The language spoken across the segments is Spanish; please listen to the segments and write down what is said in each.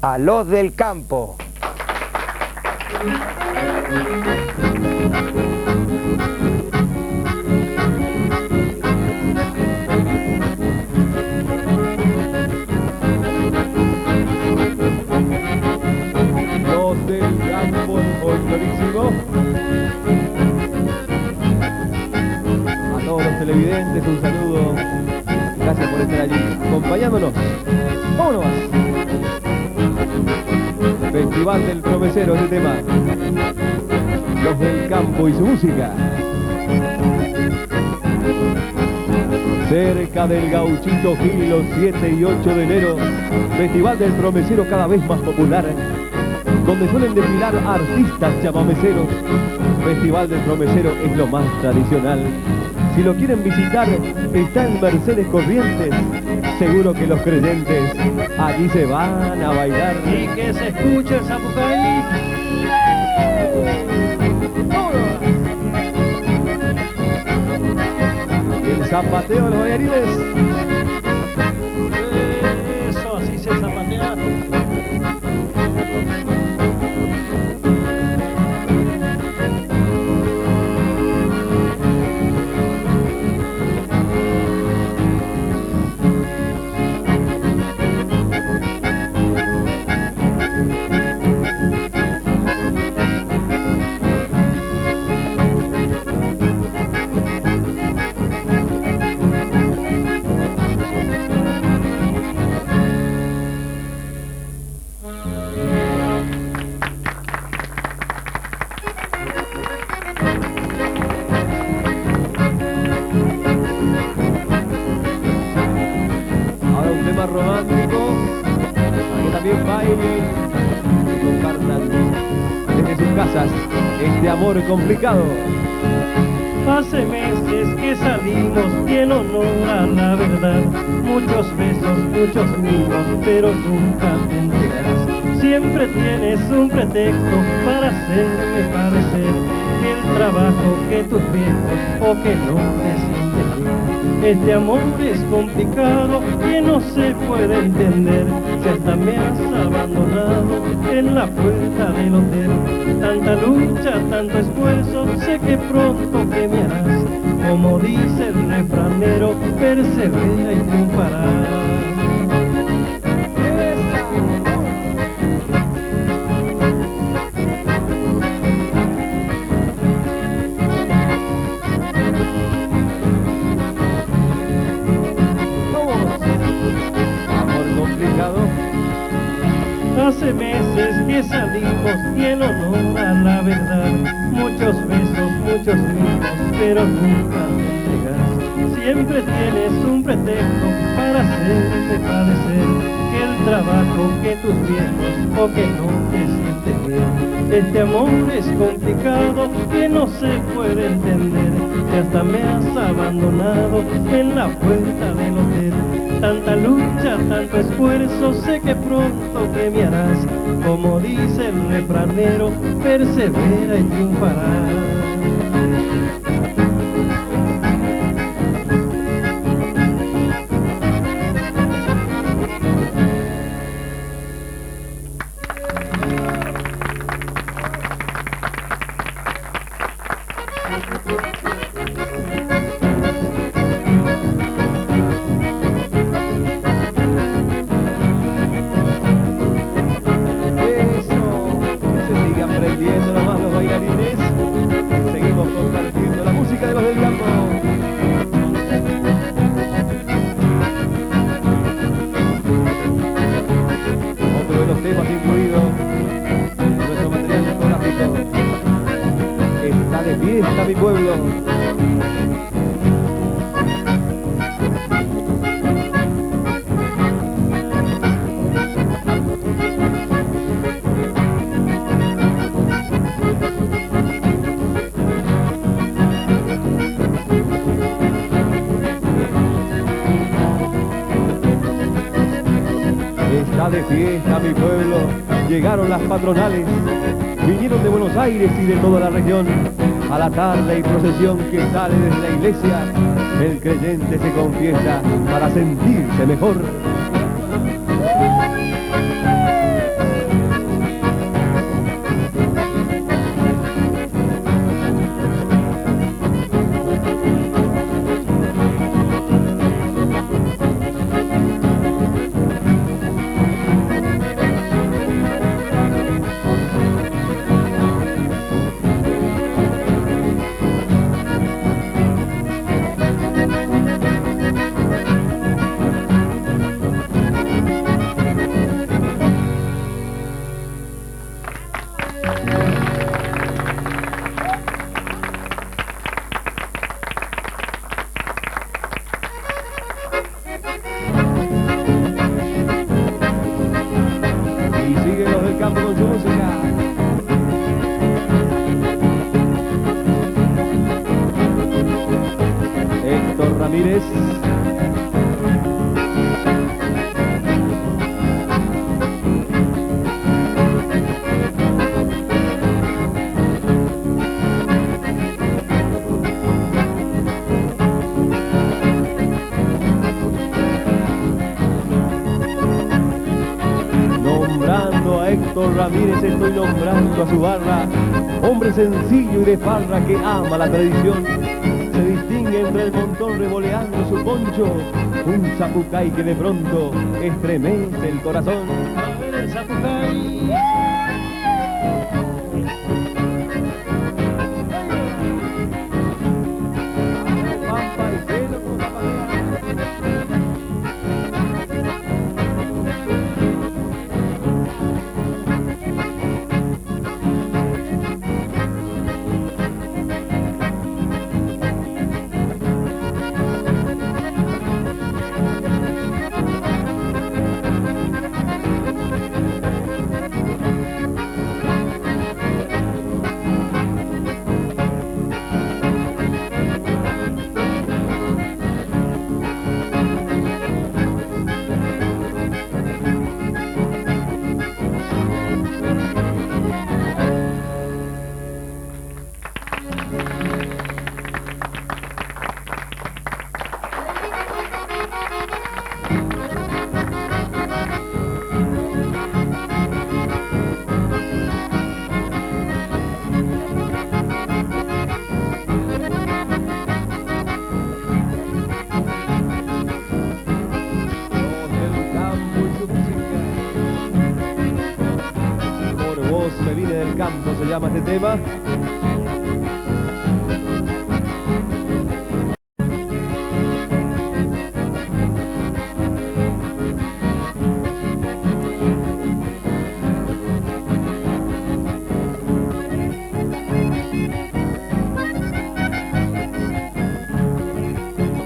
a los del campo. Los del campo, folclorísimo. A todos los televidentes, un saludo. Gracias por estar allí acompañándonos. ¡Vámonos! Festival del Promesero, ese tema. Los del campo y su música. Cerca del Gauchito Gil, los 7 y 8 de enero. Festival del Promesero cada vez más popular, donde suelen desfilar artistas chamameceros. Festival del Promesero es lo más tradicional. Si lo quieren visitar, está en Mercedes Corrientes. Seguro que los creyentes allí se van a bailar. Y que se escuche el zapucay. El zapateo de los bailarines. Eso, así se zapatea. Romántico, que también bailen y compartan desde sus casas este amor complicado. Hace meses que salimos y en honor a la verdad, muchos besos, muchos mimos, pero nunca te entregarás. Siempre tienes un pretexto para hacerme parecer que el trabajo que tus viejos o que no te sientes bien. Este amor es complicado y no se puede entender. Si hasta me has abandonado en la puerta del hotel. Tanta lucha, tanto esfuerzo, sé que pronto que me harás. Como dice el refranero, persevera y triunfarás. Hace meses que salimos y en honor a la verdad, muchos besos, muchos mimos, pero nunca te entregas. Siempre tienes un pretexto para hacerte parecer que el trabajo que tus viejos o que no te sientes bien. Este amor es complicado que no se puede entender, que hasta me has abandonado en la puerta del hotel. Tanta lucha, tanto esfuerzo, sé que pronto que me harás. Como dice el refranero, persevera y triunfarás. Fiesta mi pueblo. Está de fiesta mi pueblo, llegaron las patronales, vinieron de Buenos Aires y de toda la región. A la tarde y procesión que sale desde la iglesia, el creyente se confiesa para sentirse mejor. Y siguen los del campo con su música. Héctor Ramírez. Nombrando a Héctor Ramírez estoy nombrando a su barra, hombre sencillo y de farra que ama la tradición. Se distingue entre el montón revoleando su poncho, un zapucay que de pronto estremece el corazón. A ver el zapucay. Se viene del campo, se llama este tema.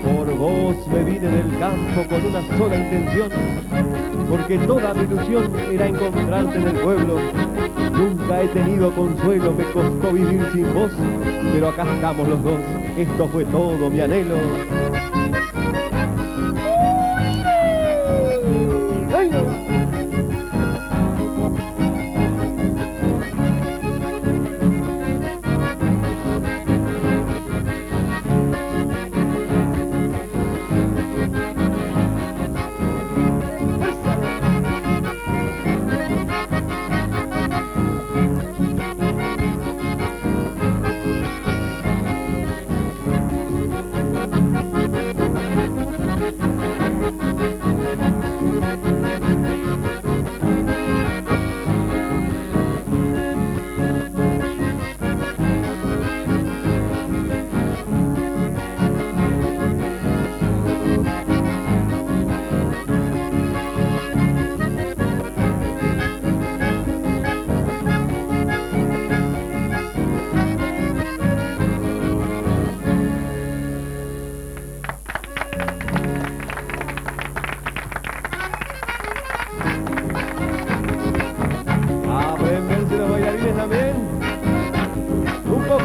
Por vos me vine del campo con una sola intención, porque toda mi ilusión era encontrarte en el pueblo. Nunca he tenido consuelo, me costó vivir sin vos, pero acá estamos los dos, esto fue todo mi anhelo. ¡Ay, no!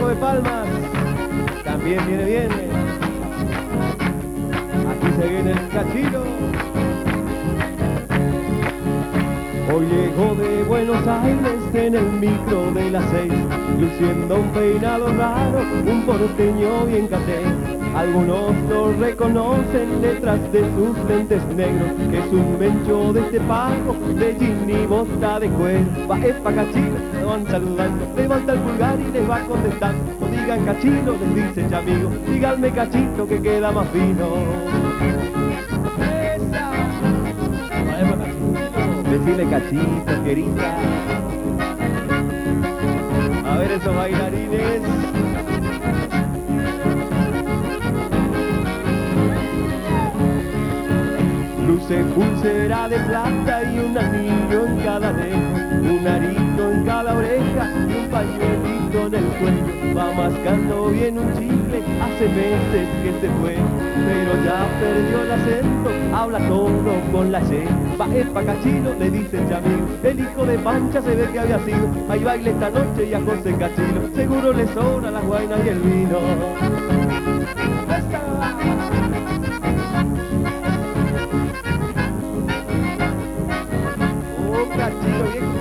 De palmas, también viene bien. Aquí se viene el cachito. Hoy llegó de Buenos Aires en el micro de las 6, luciendo un peinado raro, un porteño bien caté. Algunos lo reconocen detrás de sus lentes negros, que es un mencho de este pago, de jean y bota de cuero. Va, epa cachino, lo van saludando, levanta el pulgar y les va contestando. No digan cachino, les dice ya amigo, díganme cachito que queda más fino. ¡Esa! Va, epa cachino, decirle cachito, querida. A ver esos bailarines. Luce pulsera de plata y un anillo en cada dedo, un arito en cada oreja y un pañuelito en el cuello. Va mascando bien un chicle, hace hace meses que se fue, pero ya perdió el acento, habla todo con la Y. Va el pacachino, le dice el Chamín, el hijo de Pancha se ve que había sido. Hay baile esta noche y a José Cachino, seguro le sobra las guainas y el vino. Oh, cachino viejo.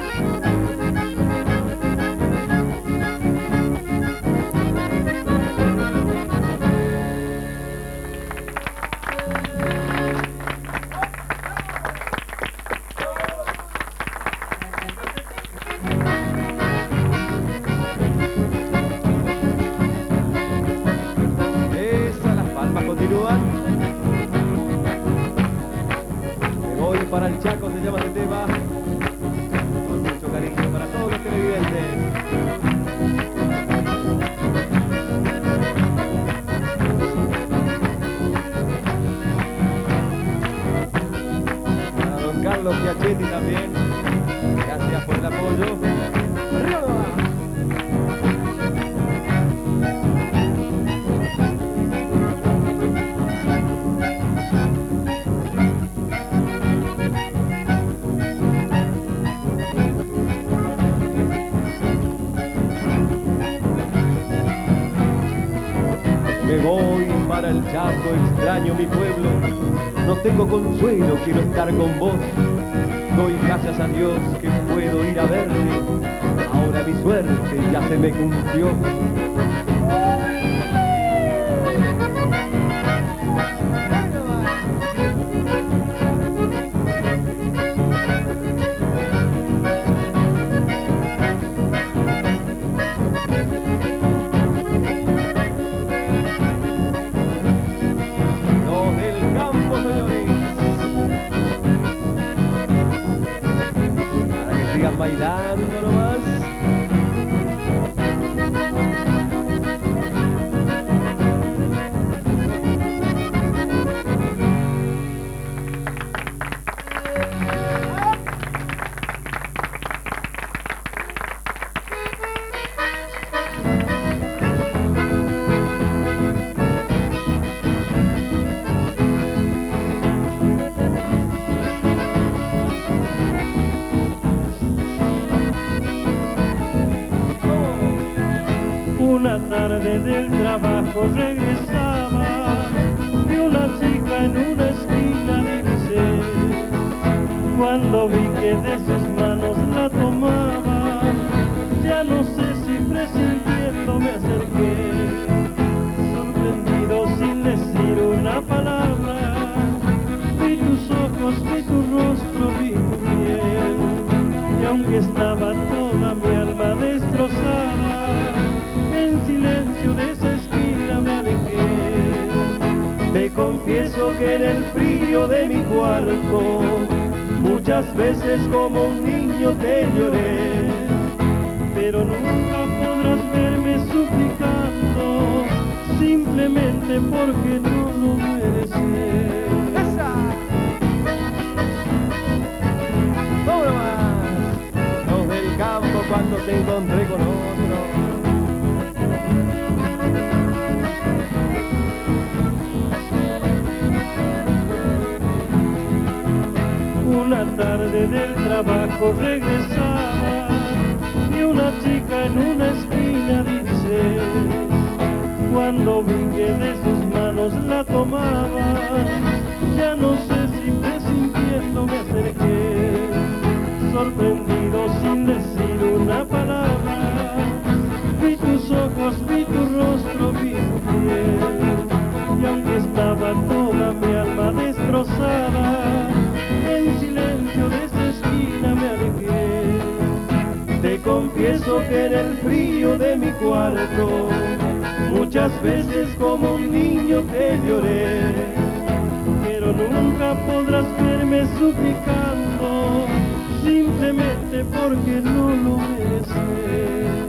Para el Chaco se llama este tema, con mucho cariño para todos los televidentes. Para don Carlos Piachetti también, gracias por el apoyo. ¡Arriba! Me voy para el Chaco, extraño mi pueblo, no tengo consuelo, quiero estar con vos. Doy gracias a Dios que puedo ir a verte, ahora mi suerte ya se me cumplió. Bailando nomás. Una tarde del trabajo regresaba, vi una chica en una esquina divisé. Cuando vi que de sus manos la tomaba, ya no sé si presintiendo me acerqué. Sorprendido sin decir una palabra, vi tus ojos, vi tu rostro, vi tu piel. Y aunque estaba toda mi alma destrozada, en silencio de esa esquina me alejé. Te confieso que en el frío de mi cuarto muchas veces como un niño te lloré, pero nunca podrás verme suplicando, simplemente porque no lo merecí. Los del campo cuando te encontré con otro. Una tarde del trabajo regresaba y una chica en una esquina divisé. Cuando vi que de sus manos la tomaba, ya no sé si presintiendo me acerqué. Sorprendido sin decir una palabra, vi tus ojos, vi tu rostro, vi tu piel. Y aunque estaba toda mi alma destrozada, en silencio de esa esquina me alejé. Te confieso que en el frío de mi cuarto muchas veces como un niño te lloré, pero nunca podrás verme suplicando, simplemente porque no lo mereces.